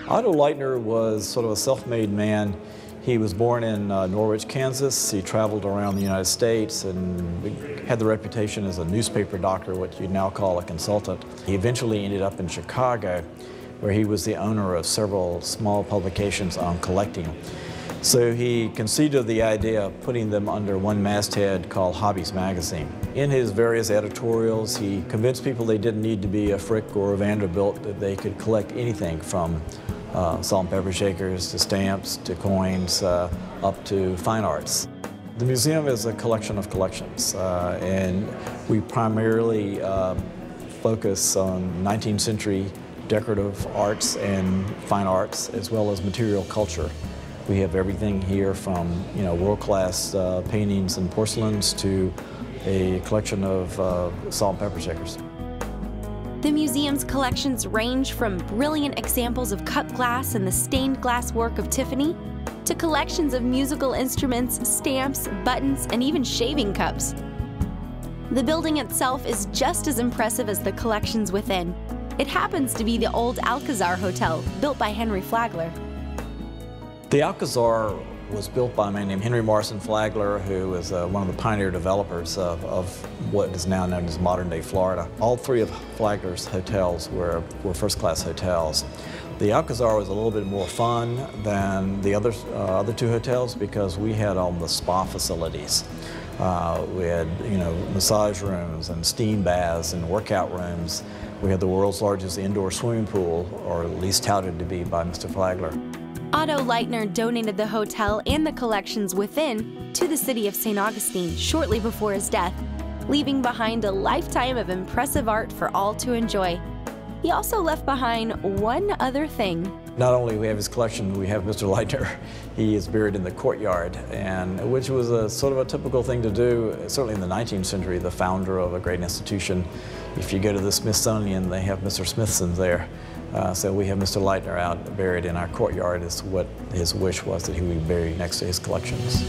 Otto Lightner was sort of a self-made man. He was born in Norwich, Kansas. He traveled around the United States and had the reputation as a newspaper doctor, what you'd now call a consultant. He eventually ended up in Chicago, where he was the owner of several small publications on collecting. So he conceived of the idea of putting them under one masthead called Hobbies Magazine. In his various editorials, he convinced people they didn't need to be a Frick or a Vanderbilt, that they could collect anything from salt and pepper shakers to stamps to coins up to fine arts. The museum is a collection of collections, and we primarily focus on 19th century decorative arts and fine arts, as well as material culture. We have everything here from, world-class paintings and porcelains to a collection of salt and pepper shakers. The museum's collections range from brilliant examples of cut glass and the stained glass work of Tiffany, to collections of musical instruments, stamps, buttons, and even shaving cups. The building itself is just as impressive as the collections within. It happens to be the old Alcazar Hotel, built by Henry Flagler. The Alcazar was built by a man named Henry Morrison Flagler, who is one of the pioneer developers of what is now known as modern-day Florida. All three of Flagler's hotels were first-class hotels. The Alcazar was a little bit more fun than the other two hotels because we had all the spa facilities. We had, massage rooms and steam baths and workout rooms. We had the world's largest indoor swimming pool, or at least touted to be by Mr. Flagler. Otto Lightner donated the hotel and the collections within to the city of St. Augustine shortly before his death, leaving behind a lifetime of impressive art for all to enjoy. He also left behind one other thing. Not only do we have his collection, we have Mr. Lightner. He is buried in the courtyard, and which was a sort of a typical thing to do, certainly in the 19th century, the founder of a great institution. If you go to the Smithsonian, they have Mr. Smithson there. So we have Mr. Lightner out buried in our courtyard. Is what his wish was, that he would be buried next to his collections.